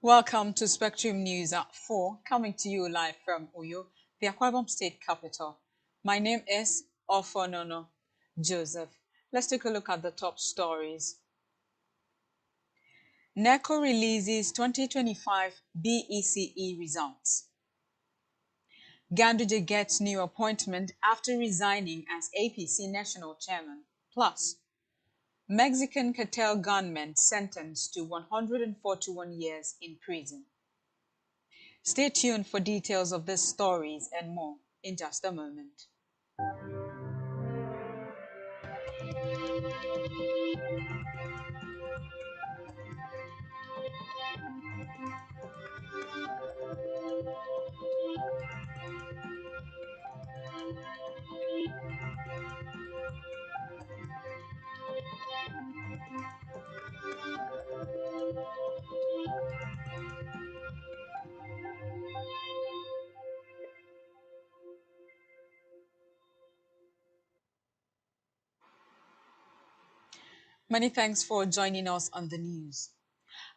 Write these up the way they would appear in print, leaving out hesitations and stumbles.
Welcome to Spectrum News at 4, coming to you live from Uyo, the Akwa Ibom State capital. My name is Ofonono Joseph. Let's take a look at the top stories. Neco releases 2025 BECE results. Ganduje gets new appointment after resigning as APC national chairman. Plus, Mexican cartel gunman sentenced to 141 years in prison. Stay tuned for details of these stories and more in just a moment. Many thanks for joining us on the news.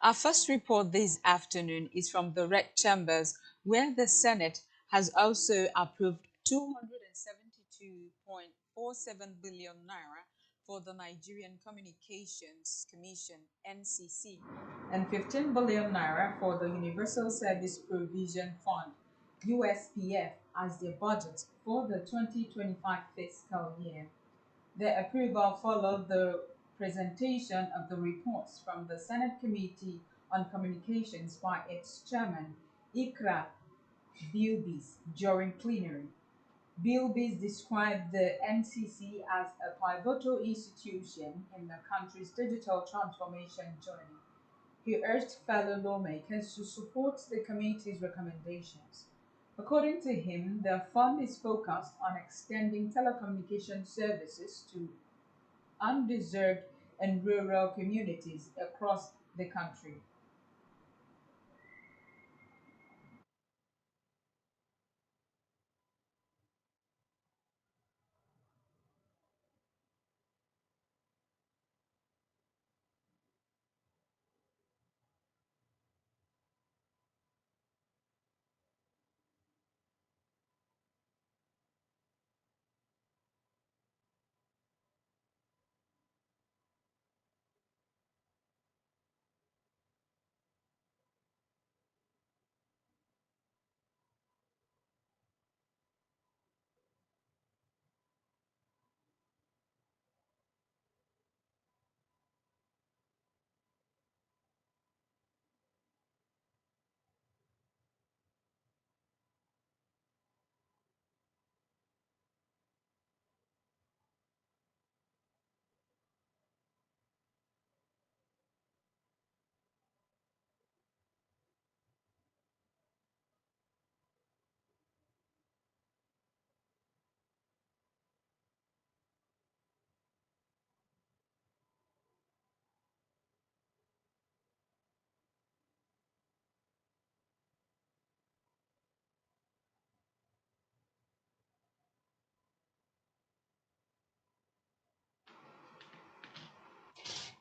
Our first report this afternoon is from the Red Chambers, where the Senate has also approved 272.47 billion naira for the Nigerian Communications Commission (NCC) and 15 billion naira for the Universal Service Provision Fund (USPF) as their budget for the 2025 fiscal year. The approval followed the presentation of the reports from the Senate Committee on Communications by its chairman, Ikra Bilbis, during plenary. Bilbis described the NCC as a pivotal institution in the country's digital transformation journey. He urged fellow lawmakers to support the committee's recommendations. According to him, the fund is focused on extending telecommunication services to undeserved and rural communities across the country.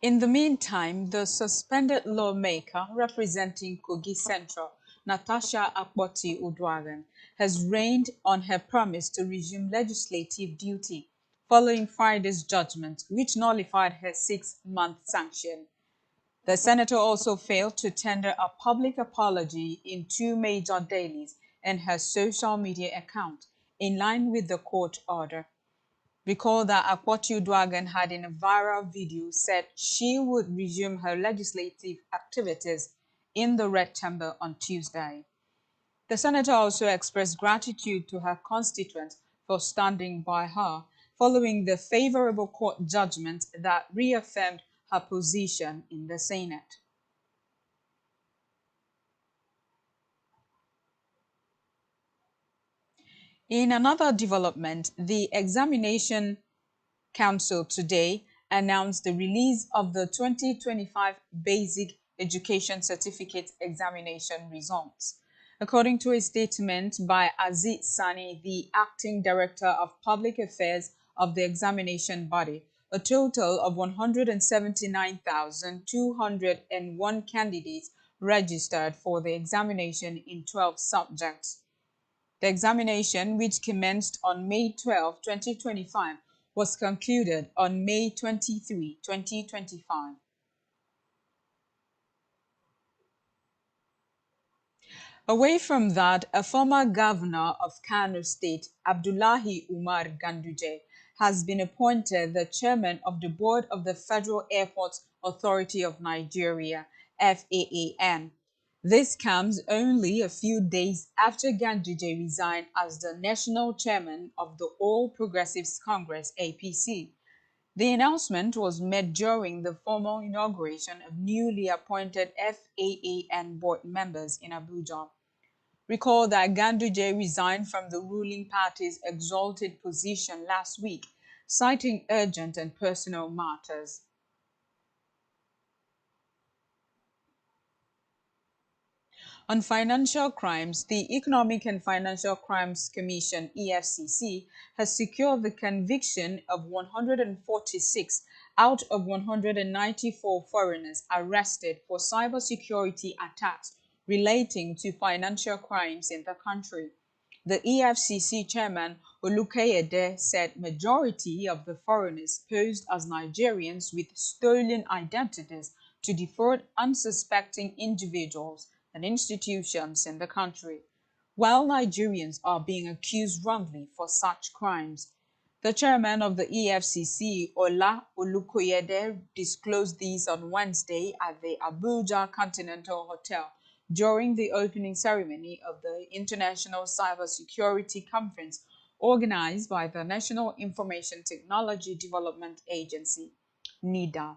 In the meantime, the suspended lawmaker representing Kogi Central, Natasha Akpoti Udwagan, has reigned on her promise to resume legislative duty following Friday's judgment, which nullified her 6-month sanction. The senator also failed to tender a public apology in two major dailies and her social media account, in line with the court order. Recall that Akpoti Dwagan had in a viral video said she would resume her legislative activities in the Red Chamber on Tuesday. The senator also expressed gratitude to her constituents for standing by her following the favorable court judgment that reaffirmed her position in the Senate. In another development, the Examination Council today announced the release of the 2025 Basic Education Certificate examination results. According to a statement by Aziz Sani, the acting director of public affairs of the examination body, a total of 179,201 candidates registered for the examination in 12 subjects. The examination, which commenced on May 12, 2025, was concluded on May 23, 2025. Away from that, a former governor of Kano State, Abdullahi Umar Ganduje, has been appointed the chairman of the board of the Federal Airports Authority of Nigeria, FAAN. This comes only a few days after Ganduje resigned as the national chairman of the All Progressives Congress, APC. The announcement was made during the formal inauguration of newly appointed FAAN board members in Abuja. Recall that Ganduje resigned from the ruling party's exalted position last week, citing urgent and personal matters. On financial crimes, the Economic and Financial Crimes Commission (EFCC) has secured the conviction of 146 out of 194 foreigners arrested for cybersecurity attacks relating to financial crimes in the country. The EFCC chairman Olukayede said majority of the foreigners posed as Nigerians with stolen identities to defraud unsuspecting individuals and institutions in the country, while Nigerians are being accused wrongly for such crimes. The chairman of the EFCC, Ola Olukoyede, disclosed these on Wednesday at the Abuja Continental Hotel during the opening ceremony of the International Cybersecurity Conference organized by the National Information Technology Development Agency, NIDA.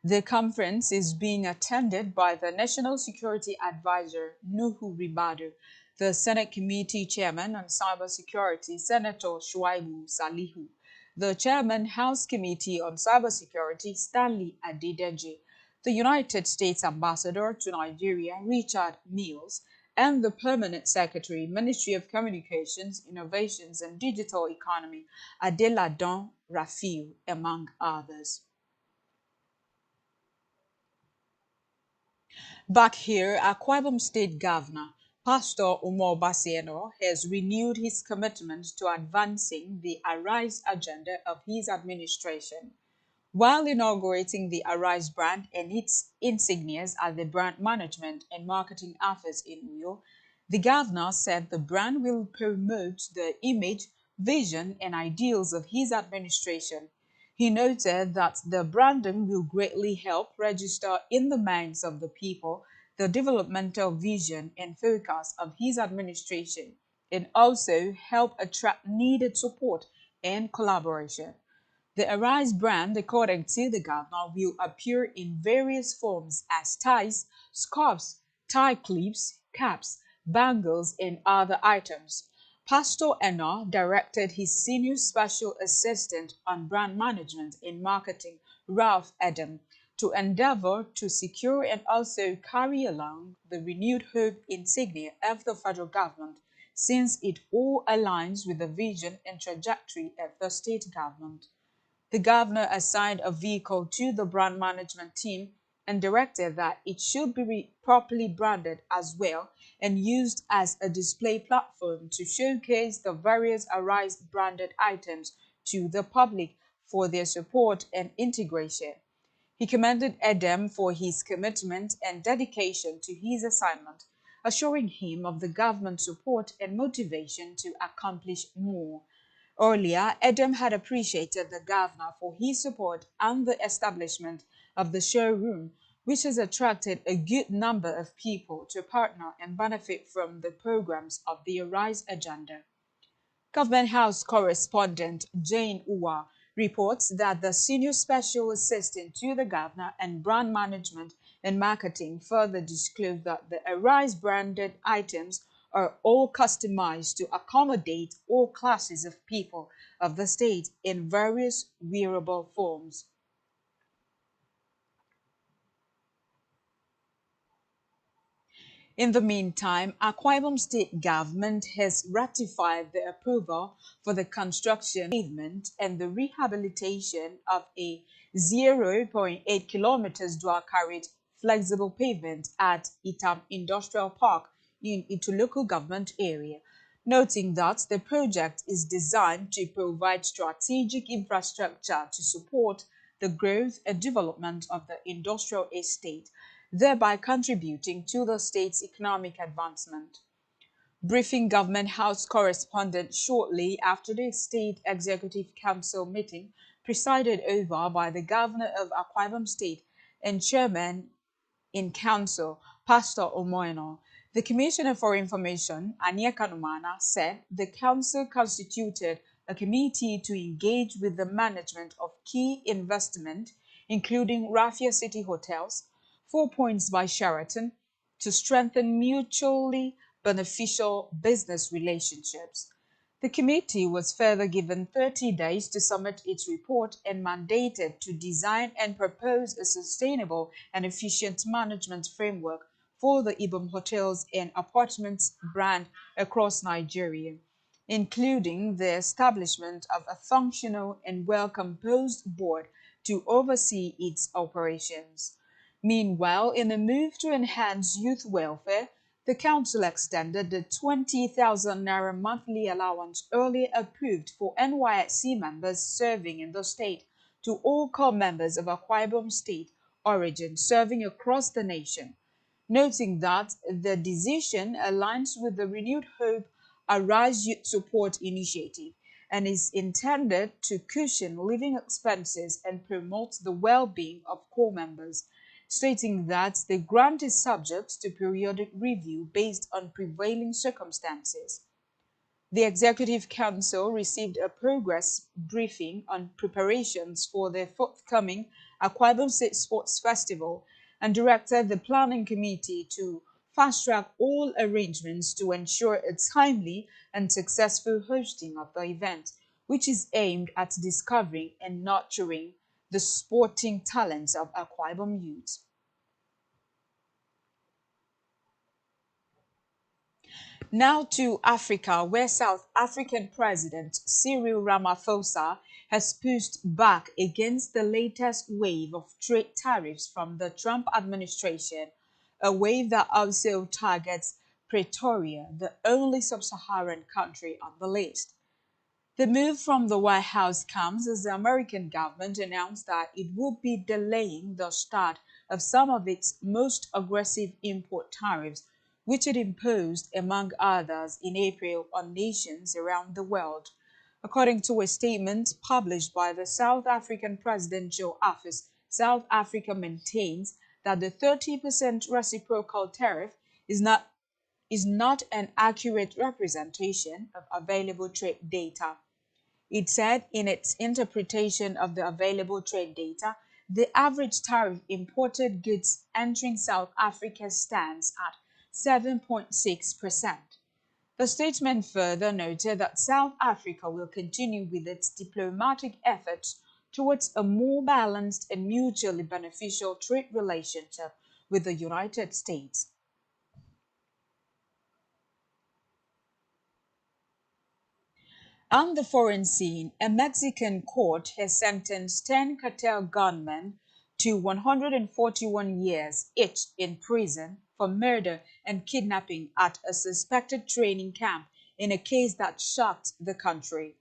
The conference is being attended by the National Security Advisor, Nuhu Ribadu, the Senate Committee Chairman on Cybersecurity, Senator Shuaibu Salihu, the Chairman House Committee on Cybersecurity, Stanley Adedeji, the United States Ambassador to Nigeria, Richard Mills, and the Permanent Secretary, Ministry of Communications, Innovations and Digital Economy, Adeladon Rafiu, among others. Back here, Akwa Ibom State Governor Pastor Umar Basieno has renewed his commitment to advancing the Arise agenda of his administration. While inaugurating the Arise brand and its insignias at the Brand Management and Marketing Office in Uyo, the governor said the brand will promote the image, vision, and ideals of his administration. He noted that the branding will greatly help register in the minds of the people the developmental vision and focus of his administration and also help attract needed support and collaboration. The Arise brand, according to the governor, will appear in various forms as ties, scarves, tie clips, caps, bangles, and other items. Pastor Enna directed his senior special assistant on brand management and marketing, Ralph Adam, to endeavor to secure and also carry along the renewed hope insignia of the federal government, since it all aligns with the vision and trajectory of the state government. The governor assigned a vehicle to the brand management team and directed that it should be properly branded as well and used as a display platform to showcase the various Arise branded items to the public for their support and integration. He commended Edem for his commitment and dedication to his assignment, assuring him of the government's support and motivation to accomplish more. Earlier, Edem had appreciated the governor for his support and the establishment of the showroom, which has attracted a good number of people to partner and benefit from the programs of the Arise agenda. Government House correspondent Jane Uwa reports that the senior special assistant to the governor and brand management and marketing further disclosed that the Arise branded items are all customized to accommodate all classes of people of the state in various wearable forms. In the meantime, Akwa Ibom State government has ratified the approval for the construction, pavement, and the rehabilitation of a 0.8 kilometers dual carriage flexible pavement at Itam Industrial Park in its local government area, noting that the project is designed to provide strategic infrastructure to support the growth and development of the industrial estate, thereby contributing to the state's economic advancement. Briefing Government House correspondents shortly after the State Executive Council meeting presided over by the Governor of Akwa Ibom State and Chairman in Council, Pastor Omoeno. The Commissioner for Information, Ania Kanumana, said the Council constituted a committee to engage with the management of key investment, including Raffia City Hotels, Four Points by Sheraton, to strengthen mutually beneficial business relationships. The committee was further given 30 days to submit its report and mandated to design and propose a sustainable and efficient management framework for the Ibom Hotels and Apartments brand across Nigeria, including the establishment of a functional and well-composed board to oversee its operations. Meanwhile, in a move to enhance youth welfare, the council extended the 20,000 naira monthly allowance earlier approved for NYSC members serving in the state to all core members of Akwa Ibom State origin serving across the nation, noting that the decision aligns with the Renewed Hope Arise Youth Support Initiative and is intended to cushion living expenses and promote the well-being of core members, stating that the grant is subject to periodic review based on prevailing circumstances. The Executive Council received a progress briefing on preparations for the forthcoming Akwa Ibom State Sports Festival and directed the planning committee to fast-track all arrangements to ensure a timely and successful hosting of the event, which is aimed at discovering and nurturing the sporting talents of Akwa Ibom youth. Now to Africa, where South African President Cyril Ramaphosa has pushed back against the latest wave of trade tariffs from the Trump administration, a wave that also targets Pretoria, the only sub-Saharan country on the list. The move from the White House comes as the American government announced that it would be delaying the start of some of its most aggressive import tariffs, which it imposed, among others, in April on nations around the world. According to a statement published by the South African Presidential Office, South Africa maintains that the 30% reciprocal tariff is not an accurate representation of available trade data. It said in its interpretation of the available trade data, the average tariff imported goods entering South Africa stands at 7.6%. The statement further noted that South Africa will continue with its diplomatic efforts towards a more balanced and mutually beneficial trade relationship with the United States. On the foreign scene, a Mexican court has sentenced 10 cartel gunmen to 141 years each in prison for murder and kidnapping at a suspected training camp in a case that shocked the country.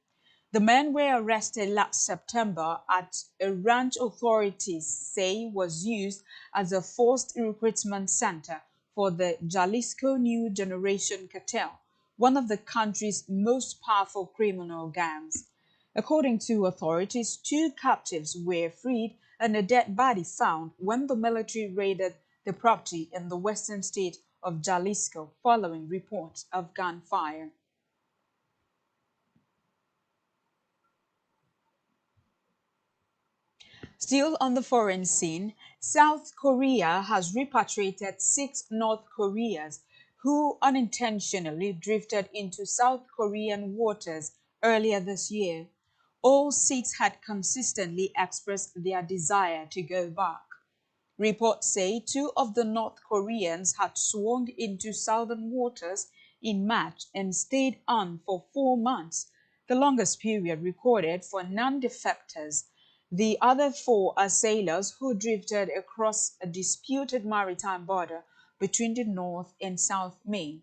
The men were arrested last September at a ranch authorities say was used as a forced recruitment center for the Jalisco New Generation Cartel, one of the country's most powerful criminal gangs. According to authorities, two captives were freed and a dead body found when the military raided the property in the western state of Jalisco following reports of gunfire. Still on the foreign scene, South Korea has repatriated 6 North Koreans who unintentionally drifted into South Korean waters earlier this year. All 6 had consistently expressed their desire to go back. Reports say 2 of the North Koreans had swum into southern waters in March and stayed on for 4 months, the longest period recorded for non-defectors. The other four are sailors who drifted across a disputed maritime border between the North and South Main.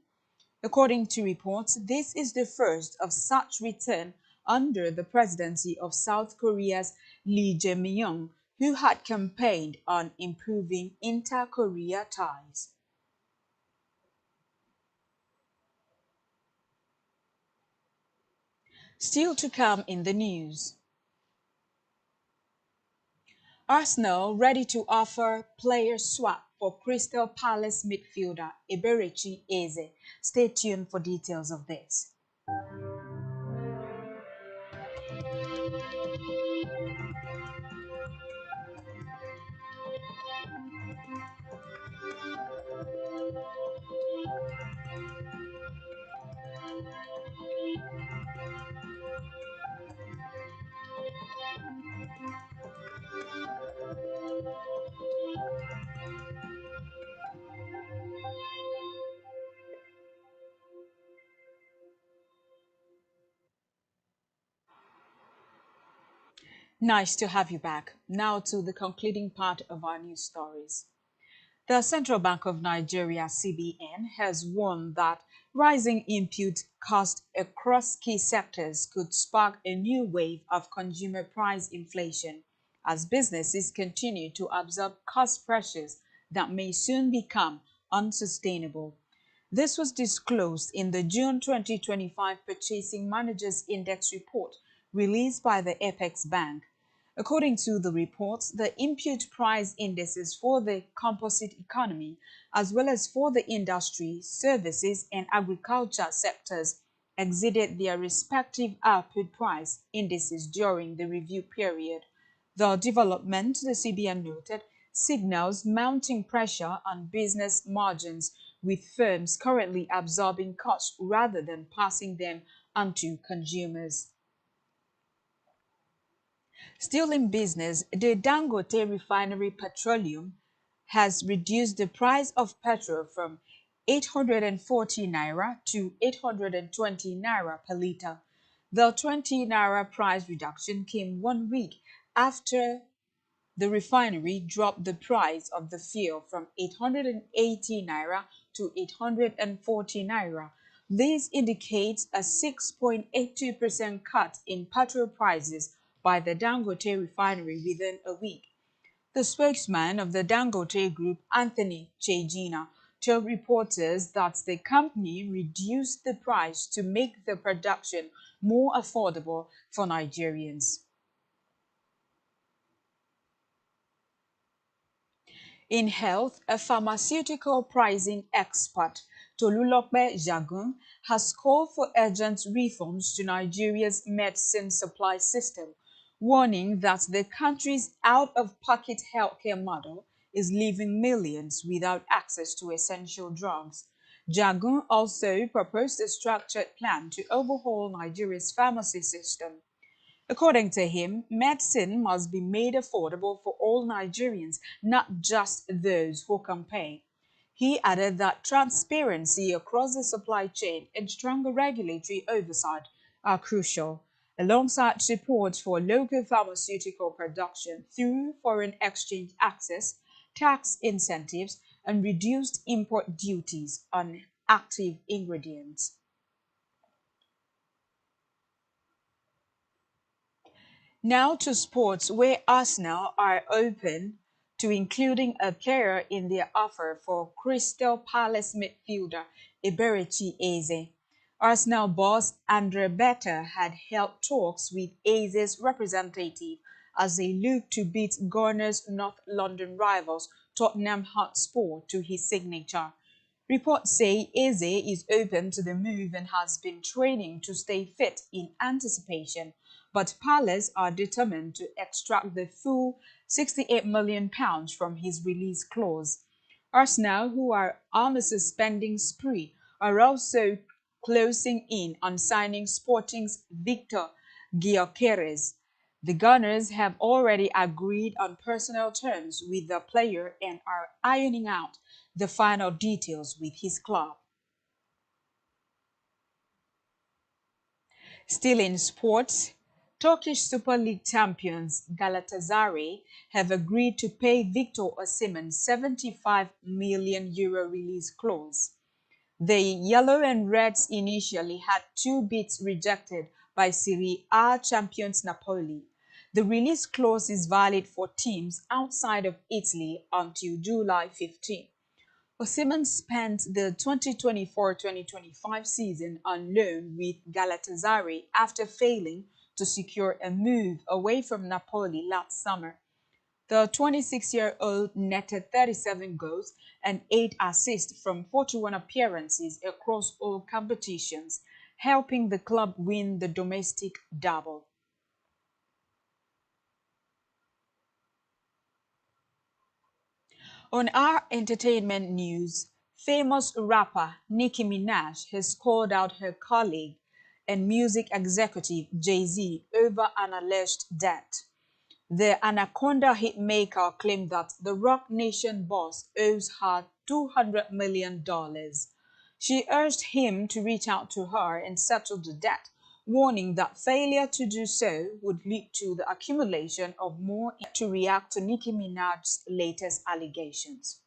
According to reports, this is the first of such return under the presidency of South Korea's Lee Jae-myung, who had campaigned on improving inter-Korea ties. Still to come in the news. Arsenal ready to offer player swap for Crystal Palace midfielder Eberechi Eze. Stay tuned for details of this. Nice to have you back. Now to the concluding part of our news stories. The Central Bank of Nigeria (CBN) has warned that rising input costs across key sectors could spark a new wave of consumer price inflation as businesses continue to absorb cost pressures that may soon become unsustainable. This was disclosed in the June 2025 Purchasing Managers Index report released by the Apex Bank. According to the report, the input price indices for the composite economy, as well as for the industry, services, and agriculture sectors, exceeded their respective output price indices during the review period. The development, the CBN noted, signals mounting pressure on business margins, with firms currently absorbing costs rather than passing them onto consumers. Still in business, the Dangote Refinery Petroleum has reduced the price of petrol from 840 naira to 820 naira per liter. The 20 naira price reduction came 1 week after the refinery dropped the price of the fuel from 880 naira to 840 naira. This indicates a 6.82% cut in petrol prices by the Dangote refinery within a week. The spokesman of the Dangote Group, Anthony Chejina, told reporters that the company reduced the price to make the production more affordable for Nigerians. In health, a pharmaceutical pricing expert, Tolulope Jagun, has called for urgent reforms to Nigeria's medicine supply system, warning that the country's out-of-pocket healthcare model is leaving millions without access to essential drugs. Jagun also proposed a structured plan to overhaul Nigeria's pharmacy system. According to him, medicine must be made affordable for all Nigerians, not just those who can pay. He added that transparency across the supply chain and stronger regulatory oversight are crucial, alongside support for local pharmaceutical production through foreign exchange access, tax incentives, and reduced import duties on active ingredients. Now to sports, where Arsenal are open to including a player in their offer for Crystal Palace midfielder Eberechi Eze. Arsenal boss Andre Bece had held talks with Eze's representative as they look to beat Gunners' North London rivals Tottenham Hotspur to his signature. Reports say Eze is open to the move and has been training to stay fit in anticipation, but Palace are determined to extract the full £68 million from his release clause. Arsenal, who are on a spending spree, are also closing in on signing Sporting's Victor Gyökeres. The Gunners have already agreed on personal terms with the player and are ironing out the final details with his club. Still in sports, Turkish Super League champions Galatasaray have agreed to pay Victor Osimhen's €75 million release clause. The Yellow and Reds initially had two bids rejected by Serie A champions Napoli. The release clause is valid for teams outside of Italy until July 15. Osimhen spent the 2024-2025 season on loan with Galatasaray after failing to secure a move away from Napoli last summer. The 26-year-old netted 37 goals and 8 assists from 41 appearances across all competitions, helping the club win the domestic double. On our entertainment news, famous rapper Nicki Minaj has called out her colleague and music executive Jay-Z over an alleged debt. The Anaconda hitmaker claimed that the Roc Nation boss owes her $200 million. She urged him to reach out to her and settle the debt, warning that failure to do so would lead to the accumulation of more to react to Nicki Minaj's latest allegations.